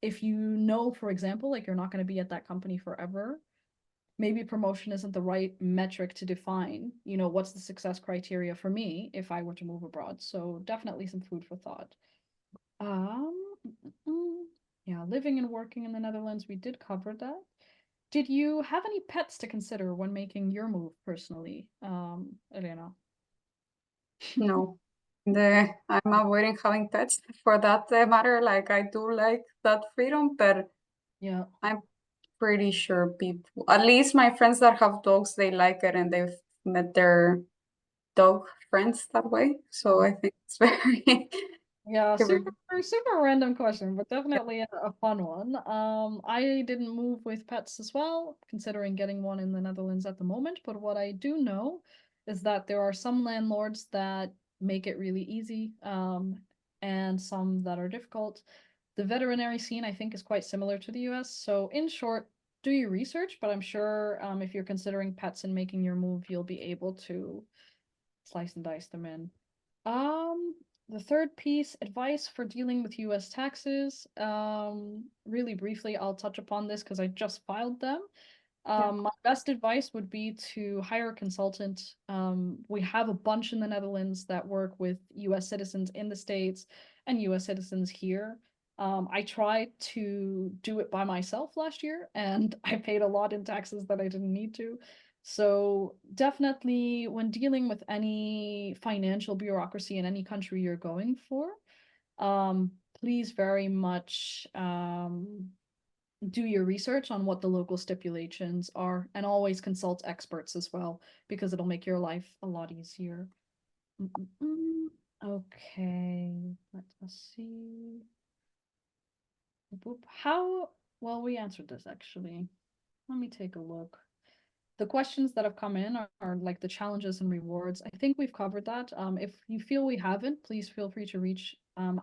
if you know, for example, like you're not going to be at that company forever, maybe promotion isn't the right metric to define, what's the success criteria for me if I were to move abroad. So definitely some food for thought. Um, yeah, living and working in the Netherlands, we did cover that. Did you have any pets to consider when making your move personally, Elena? No, I'm avoiding having pets for that matter. Like I do like that freedom, but Yeah. I'm pretty sure people, at least my friends that have dogs, they like it and they've met their dog friends that way. So I think it's very Yeah, very- super random question, but definitely a fun one. I didn't move with pets as well, considering getting one in the Netherlands at the moment, but what I do know is that there are some landlords that make it really easy, and some that are difficult. The veterinary scene, I think, is quite similar to the US. So in short, do your research, but I'm sure if you're considering pets and making your move, you'll be able to slice and dice them in. Um, the third piece, advice for dealing with US taxes. Really briefly, I'll touch upon this because I just filed them. yeah. My best advice would be to hire a consultant. We have a bunch in the Netherlands that work with US citizens in the States and US citizens here. I tried to do it by myself last year and I paid a lot in taxes that I didn't need to. So definitely when dealing with any financial bureaucracy in any country you're going for, please very much do your research on what the local stipulations are and always consult experts as well because it'll make your life a lot easier. Mm-mm-mm. Okay, let us see. Boop. How well we answered this actually. Let me take a look. The questions that have come in are like the challenges and rewards. I think we've covered that. If you feel we haven't, please feel free to reach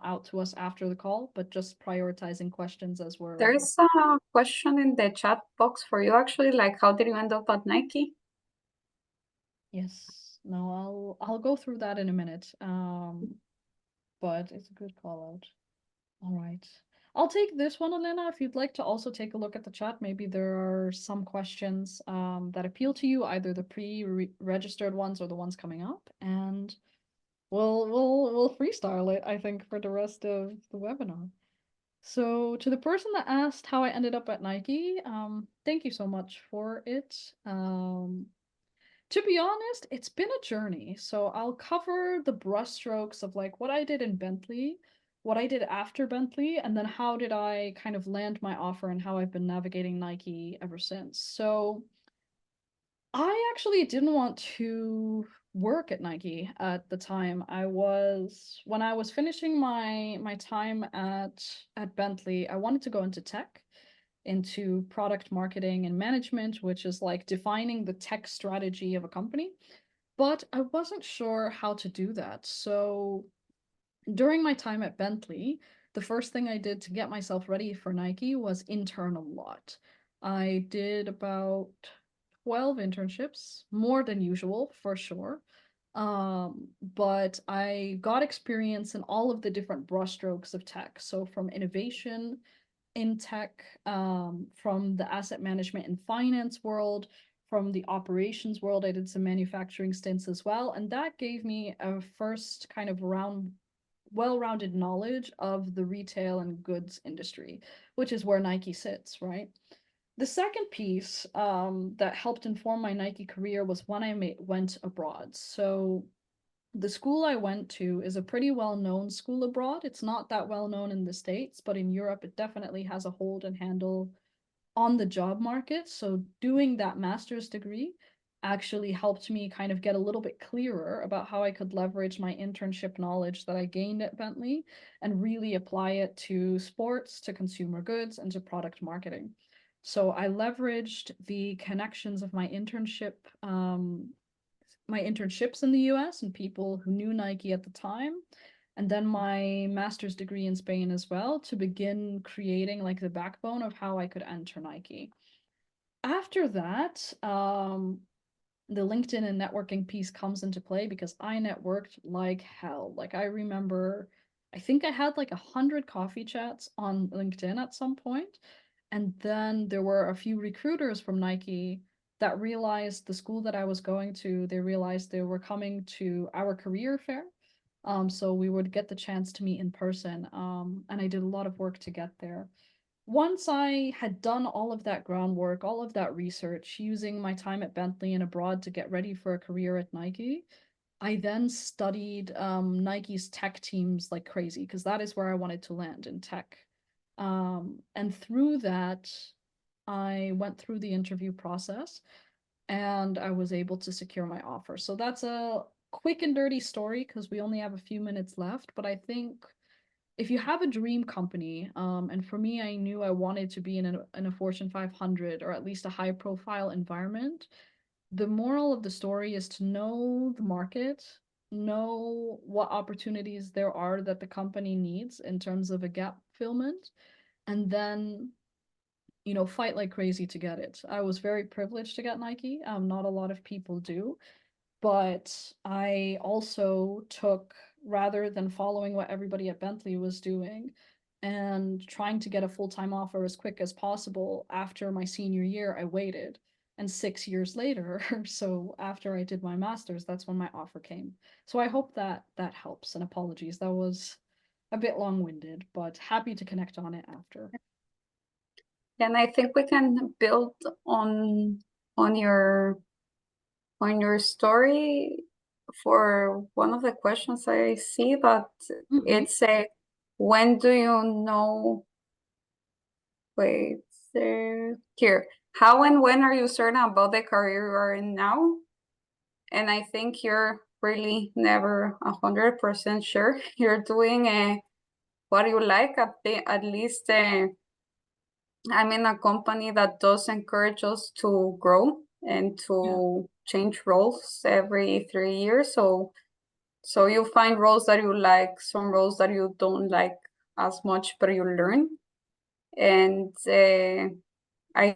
out to us after the call, but just prioritizing questions as we're. There's a question in the chat box for you actually, like how did you end up at Nike? Yes. No, I'll go through that in a minute. But it's a good call out. All right. I'll take this one, Elena. If you'd like to also take a look at the chat, maybe there are some questions that appeal to you, either the pre-registered ones or the ones coming up, and we'll freestyle it, I think, for the rest of the webinar. So to the person that asked how I ended up at Nike, thank you so much for it. To be honest, it's been a journey. So I'll cover the brushstrokes of like what I did in Bentley, what I did after Bentley, and then how did I kind of land my offer and how I've been navigating Nike ever since. So I actually didn't want to work at Nike at the time. When I was finishing my time at Bentley, I wanted to go into tech, into product marketing and management, which is like defining the tech strategy of a company. But I wasn't sure how to do that. So during my time at Bentley, the first thing I did to get myself ready for Nike was intern a lot. I did about 12 internships, more than usual for sure. But I got experience in all of the different brushstrokes of tech. So from innovation in tech, from the asset management and finance world, from the operations world. I did some manufacturing stints as well. And that gave me a first kind of well-rounded knowledge of the retail and goods industry, which is where Nike sits, right? The second piece that helped inform my Nike career was when I went abroad. So the school I went to is a pretty well-known school abroad. It's not that well-known in the States, but in Europe, it definitely has a hold and handle on the job market. So doing that master's degree actually helped me kind of get a little bit clearer about how I could leverage my internship knowledge that I gained at Bentley and really apply it to sports, to consumer goods, and to product marketing. So I leveraged the connections of my internships in the US and people who knew Nike at the time. and then my master's degree in Spain as well, to begin creating like the backbone of how I could enter Nike. After that, the LinkedIn and networking piece comes into play because I networked like hell. Like I remember, I think I had like 100 coffee chats on LinkedIn at some point. And then there were a few recruiters from Nike that realized the school that I was going to, they realized they were coming to our career fair. So we would get the chance to meet in person. And I did a lot of work to get there. Once I had done all of that groundwork, all of that research, using my time at Bentley and abroad to get ready for a career at Nike, I then studied Nike's tech teams like crazy because that is where I wanted to land in tech. And through that, I went through the interview process and I was able to secure my offer. So that's a quick and dirty story because we only have a few minutes left, but I think if you have a dream company, and for me, I knew I wanted to be in a Fortune 500 or at least a high profile environment. The moral of the story is to know the market, know what opportunities there are that the company needs in terms of a gap fulfillment, and then fight like crazy to get it. I was very privileged to get Nike. Not a lot of people do. But I also took, rather than following what everybody at Bentley was doing and trying to get a full-time offer as quick as possible after my senior year, I waited. And 6 years later, so after I did my master's, that's when my offer came. So I hope that that helps. And apologies, that was a bit long-winded, but happy to connect on it after. And I think we can build on your story for one of the questions I see, but it's a when do you know? Wait, here. How and when are you certain about the career you are in now? And I think you're really never 100% sure you're doing what you like. At least I'm in a company that does encourage us to grow and to change roles every 3 years. So you find roles that you like, some roles that you don't like as much, but you learn. And I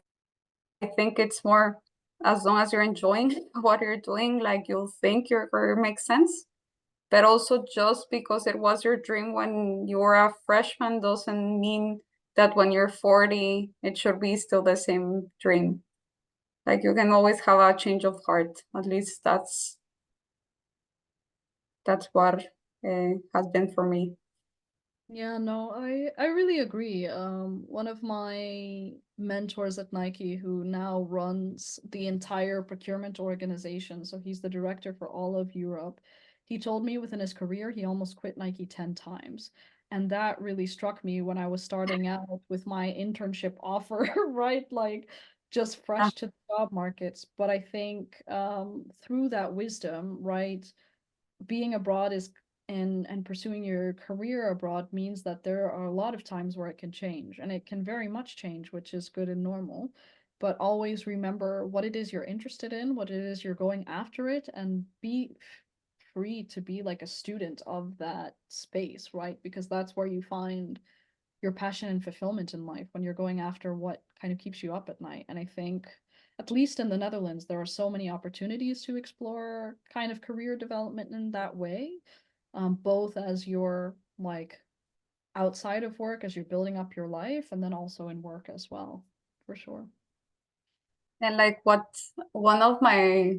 think it's more as long as you're enjoying what you're doing, like you'll think your career makes sense. But also just because it was your dream when you were a freshman doesn't mean that when you're 40, it should be still the same dream. Like you can always have a change of heart. At least that's what has been for me. Yeah, no, I really agree. One of my mentors at Nike, who now runs the entire procurement organization, so he's the director for all of Europe, he told me within his career he almost quit Nike 10 times. And that really struck me when I was starting out with my internship offer, right? Like just Yeah. fresh to the job markets. But I think through that wisdom, right, being abroad is and pursuing your career abroad means that there are a lot of times where it can change, and it can very much change, which is good and normal. But always remember what it is you're interested in, what it is you're going after it, and be free to be like a student of that space, right? Because that's where you find your passion and fulfillment in life, when you're going after what kind of keeps you up at night. And I think, at least in the Netherlands, there are so many opportunities to explore kind of career development in that way, both as you're like outside of work, as you're building up your life, and then also in work as well, for sure. And like what one of my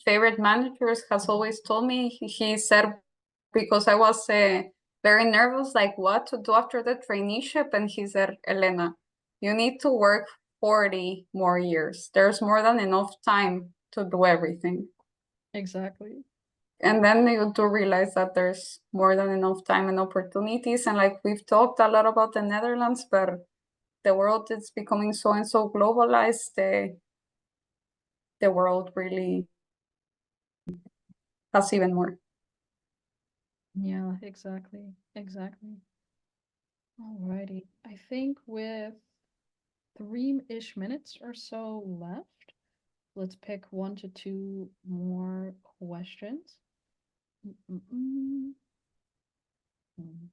favorite managers has always told me, he said, because I was very nervous, like what to do after the traineeship. And he said, Elena, you need to work 40 more years. There's more than enough time to do everything. Exactly. And then you do realize that there's more than enough time and opportunities. And like we've talked a lot about the Netherlands, but the world is becoming so and so globalized. The world really has even more. Yeah, exactly. Exactly. Alrighty. I think with 3-ish minutes or so left, let's pick 1 to 2 more questions. Mm.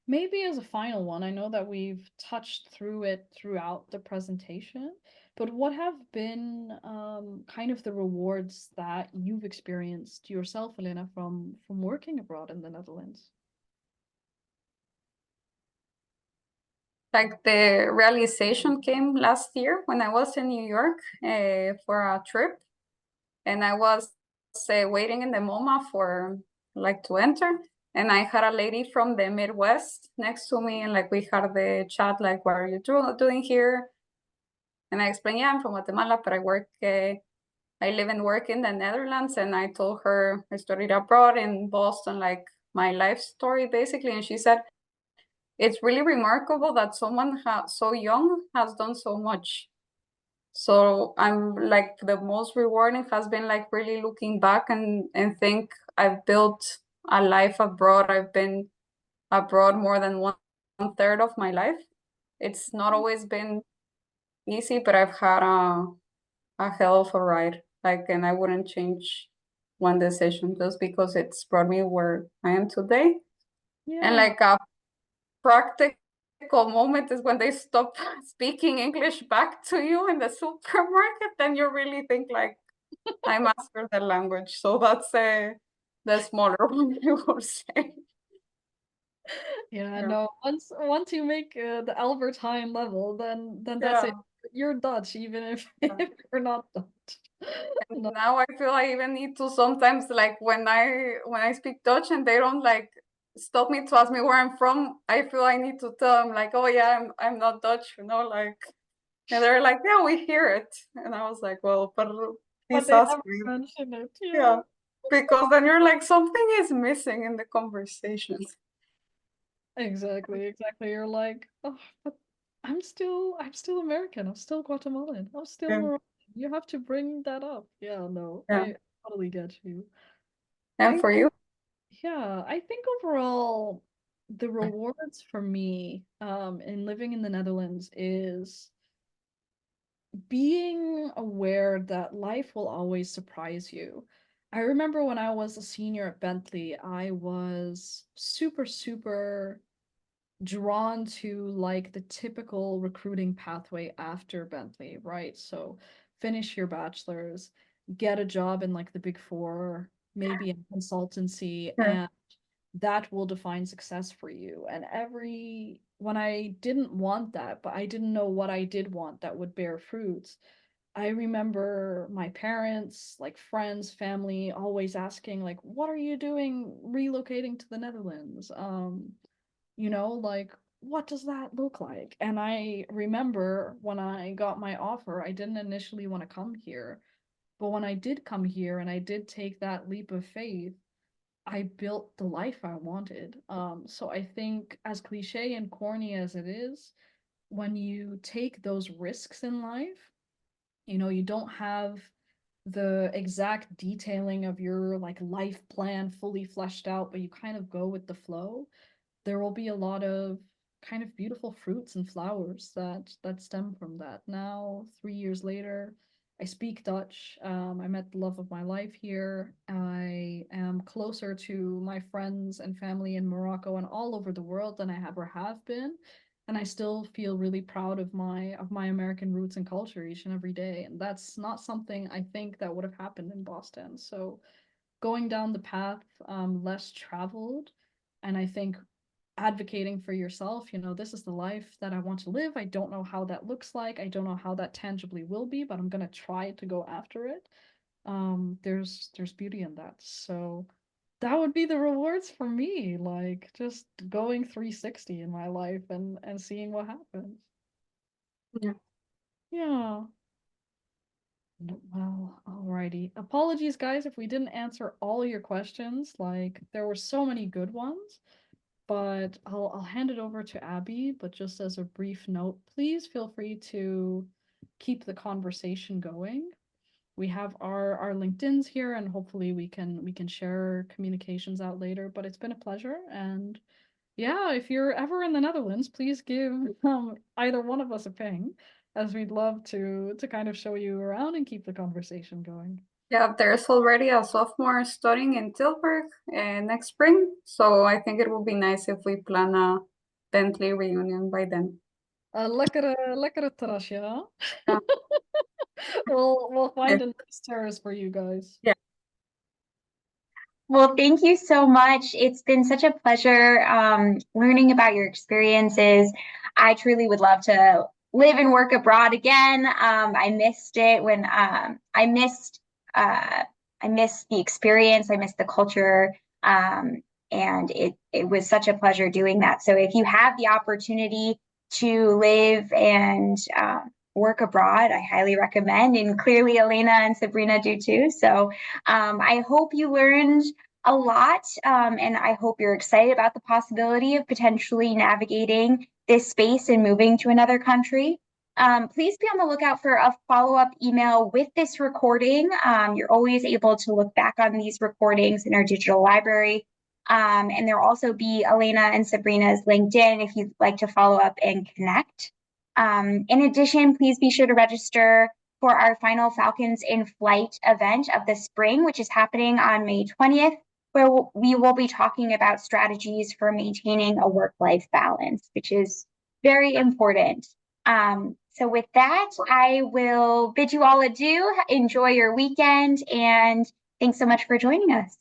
Maybe as a final one, I know that we've touched through it throughout the presentation, but what have been kind of the rewards that you've experienced yourself, Elena, from working abroad in the Netherlands? Like the realization came last year when I was in New York for a trip, and I was waiting in the MoMA for like to enter, and I had a lady from the Midwest next to me, and like we had the chat like, "What are you doing here?" And I explained, "Yeah, I'm from Guatemala, but I live and work in the Netherlands." And I told her I studied abroad in Boston, like my life story basically, and she said, "It's really remarkable that someone so young has done so much." So I'm like the most rewarding has been like really looking back and think I've built a life abroad. I've been abroad more than one third of my life. It's not always been easy, but I've had a hell of a ride. Like, and I wouldn't change one decision just because it's brought me where I am today. And Yeah. like a practical moment is when they stop speaking English back to you in the supermarket, then you really think like, I mastered the language. So that's the smaller one you will say. Yeah, Yeah. no. Once you make the Albert Heijn level, then that's Yeah. it. You're Dutch, even if Yeah. if you're not Dutch. No. Now I feel I even need to sometimes like when I speak Dutch and they don't like stop me to ask me where I'm from, I feel I need to tell them like, oh yeah, I'm not Dutch, like, and they're like, yeah, we hear it. And I was like, well, but But please they ask never me. mention it. Yeah. Yeah. Because then you're like, something is missing in the conversations. Exactly, exactly. You're like, oh, but I'm still American. I'm still Guatemalan. I'm still Yeah. Moroccan. You have to bring that up. Yeah, no, Yeah. I totally get you. And I for you? Yeah, I think overall the rewards for me in living in the Netherlands is being aware that life will always surprise you. I remember when I was a senior at Bentley, I was super, super drawn to like the typical recruiting pathway after Bentley, right? So finish your bachelor's, get a job in like the big four, maybe in consultancy, Yeah. and that will define success for you. And when I didn't want that, but I didn't know what I did want that would bear fruits, I remember my parents, like friends, family, always asking, like, what are you doing relocating to the Netherlands? Like, what does that look like? And I remember when I got my offer, I didn't initially want to come here. But when I did come here and I did take that leap of faith, I built the life I wanted. So I think, as cliche and corny as it is, when you take those risks in life, you don't have the exact detailing of your like life plan fully fleshed out, but you kind of go with the flow. There will be a lot of kind of beautiful fruits and flowers that stem from that. Now, 3 years later, I speak Dutch. I met the love of my life here. I am closer to my friends and family in Morocco and all over the world than I ever have been. And I still feel really proud of my American roots and culture each and every day. And that's not something I think that would have happened in Boston. So going down the path less traveled, and I think advocating for yourself, this is the life that I want to live. I don't know how that looks like. I don't know how that tangibly will be, but I'm gonna try to go after it. There's beauty in that. So that would be the rewards for me, like just going 360 in my life and seeing what happens. Yeah. Yeah. Well, alrighty. Apologies, guys, if we didn't answer all your questions. Like, there were so many good ones, but I'll hand it over to Abby. But just as a brief note, please feel free to keep the conversation going. We have our LinkedIn's here, and hopefully we can share communications out later. But it's been a pleasure, and yeah, if you're ever in the Netherlands, please give either one of us a ping, as we'd love to kind of show you around and keep the conversation going. Yeah, there's already a sophomore studying in Tilburg next spring, so I think it will be nice if we plan a Bentley reunion by then. Lekkere terrasje, huh? Yeah. We'll find a nice terrace for you guys. Yeah. Well, thank you so much. It's been such a pleasure learning about your experiences. I truly would love to live and work abroad again. I missed it when I missed the experience. I missed the culture, and it was such a pleasure doing that. So if you have the opportunity to live and work abroad, I highly recommend. And clearly, Elena and Sabrina do too. So I hope you learned a lot, and I hope you're excited about the possibility of potentially navigating this space and moving to another country. Please be on the lookout for a follow-up email with this recording. You're always able to look back on these recordings in our digital library. And there'll also be Elena and Sabrina's LinkedIn if you'd like to follow up and connect. In addition, please be sure to register for our final Falcons in Flight event of the spring, which is happening on May 20th, where we will be talking about strategies for maintaining a work-life balance, which is very important. So with that, I will bid you all adieu. Enjoy your weekend, and thanks so much for joining us.